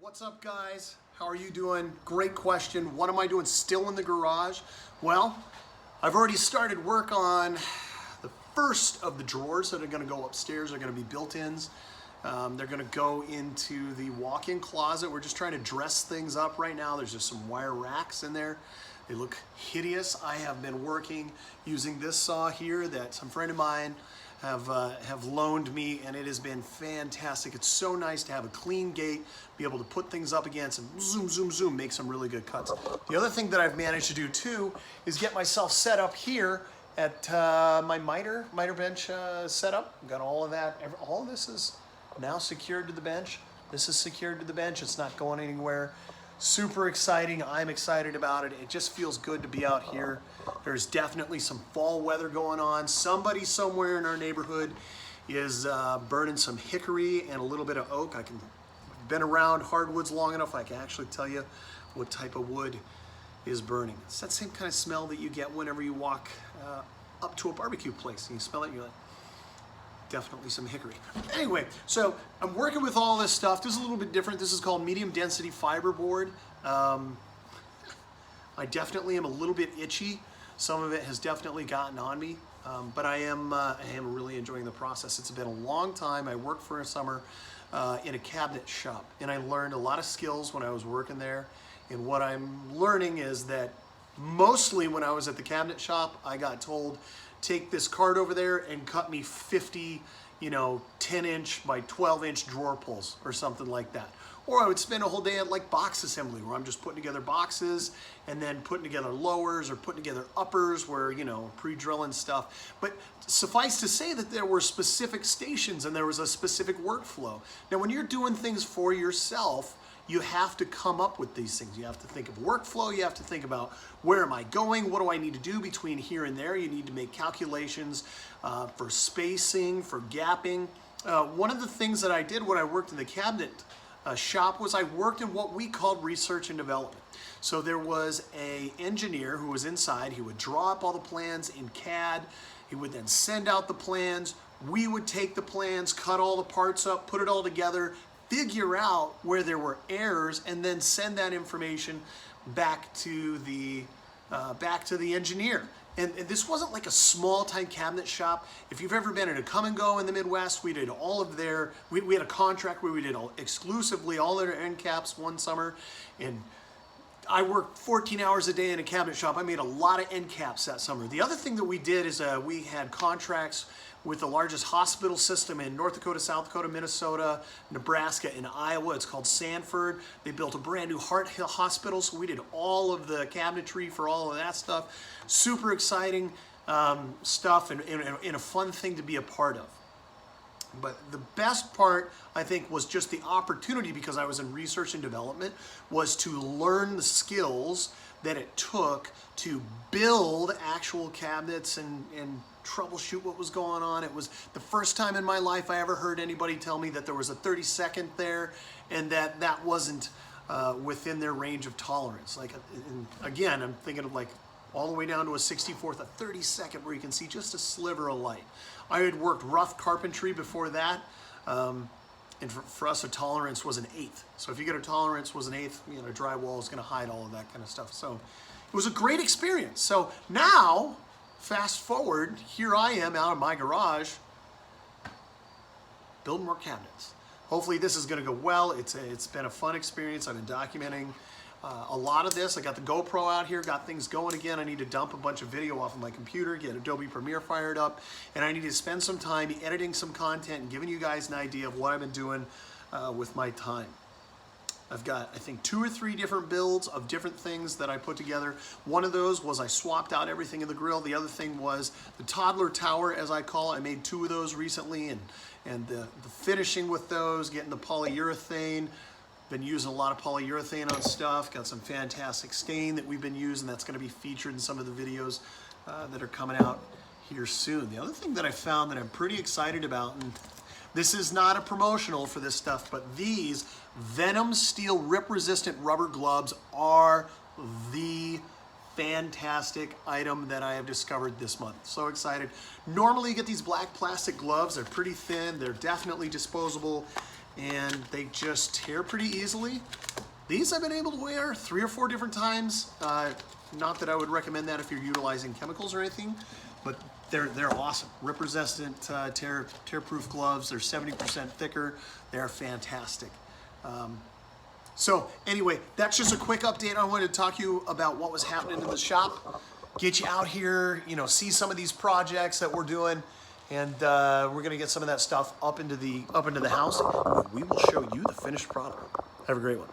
What's up, guys? How are you doing? Great question. What am I doing still in the garage? Well, I've already started work on the first of the drawers that are going to go upstairs. They're going to be built-ins. They're going to go into the walk-in closet. We're just trying to dress things up right now. There's just some wire racks in there. They look hideous. I have been working using this saw here that some friend of mine have loaned me, and it has been fantastic. It's so nice to have a clean gate, be able to put things up against and zoom, zoom, zoom, make some really good cuts. The other thing that I've managed to do too is get myself set up here at my miter bench setup. Got all of that. All of this is now secured to the bench. This is secured to the bench. It's not going anywhere. Super exciting. I'm excited about it. It just feels good to be out here. There's definitely some fall weather going on. Somebody somewhere in our neighborhood is burning some hickory and a little bit of oak. I've been around hardwoods long enough, I can actually tell you what type of wood is burning. It's that same kind of smell that you get whenever you walk up to a barbecue place and you smell it and you're like, definitely some hickory. Anyway, so I'm working with all this stuff. This is a little bit different. This is called medium density fiberboard. I definitely am a little bit itchy. Some of it has definitely gotten on me, but I am really enjoying the process. It's been a long time. I worked for a summer in a cabinet shop, and I learned a lot of skills when I was working there. And what I'm learning is that mostly when I was at the cabinet shop, I got told, take this card over there and cut me 50, 10-inch by 12-inch drawer pulls or something like that. Or I would spend a whole day at like box assembly where I'm just putting together boxes and then putting together lowers or putting together uppers where, pre-drilling stuff. But suffice to say that there were specific stations and there was a specific workflow. Now, when you're doing things for yourself, you have to come up with these things. You have to think of workflow. You have to think about where am I going? What do I need to do between here and there? You need to make calculations for spacing, for gapping. One of the things that I did when I worked in the cabinet shop was I worked in what we called research and development. So there was an engineer who was inside. He would draw up all the plans in CAD. He would then send out the plans. We would take the plans, cut all the parts up, put it all together, figure out where there were errors, and then send that information back to the engineer. And this wasn't like a small-time cabinet shop. If you've ever been at a Come and Go in the Midwest, we did all of their, we had a contract where we did exclusively all their end caps one summer, and I worked 14 hours a day in a cabinet shop. I made a lot of end caps that summer. The other thing that we did is we had contracts with the largest hospital system in North Dakota, South Dakota, Minnesota, Nebraska, and Iowa. It's called Sanford. They built a brand new heart hospital, so we did all of the cabinetry for all of that stuff. Super exciting stuff and a fun thing to be a part of. But the best part, I think, was just the opportunity, because I was in research and development, was to learn the skills that it took to build actual cabinets and troubleshoot what was going on. It was the first time in my life I ever heard anybody tell me that there was a 32nd there and that wasn't within their range of tolerance. Like, again, I'm thinking of like all the way down to a 64th, a 32nd where you can see just a sliver of light. I had worked rough carpentry before that, and for us a tolerance was an 1/8. So if you get a tolerance was an 1/8, drywall is going to hide all of that kind of stuff. So it was a great experience. So now, fast forward, here I am out of my garage building more cabinets. Hopefully this is going to go well. It's been a fun experience. I've been documenting a lot of this. I got the GoPro out here, got things going again. I need to dump a bunch of video off of my computer, get Adobe Premiere fired up, and I need to spend some time editing some content and giving you guys an idea of what I've been doing with my time. I've got, I think, 2 or 3 different builds of different things that I put together. One of those was I swapped out everything in the grill. The other thing was the toddler tower, as I call it. I made 2 of those recently, and the finishing with those, getting the polyurethane. Been using a lot of polyurethane on stuff. Got some fantastic stain that we've been using. That's going to be featured in some of the videos that are coming out here soon. The other thing that I found that I'm pretty excited about, and this is not a promotional for this stuff, but these Venom Steel rip-resistant rubber gloves are the fantastic item that I have discovered this month. So excited. Normally you get these black plastic gloves. They're pretty thin. They're definitely disposable. and they just tear pretty easily. These I've been able to wear 3 or 4 different times. Not that I would recommend that if you're utilizing chemicals or anything, but they're awesome. Rip-resistant, tear-proof gloves. They're 70% thicker. They're fantastic. So anyway, that's just a quick update. I wanted to talk to you about what was happening in the shop, get you out here, see some of these projects that we're doing, and we're gonna get some of that stuff up into the house. We will show you the finished product. Have a great one.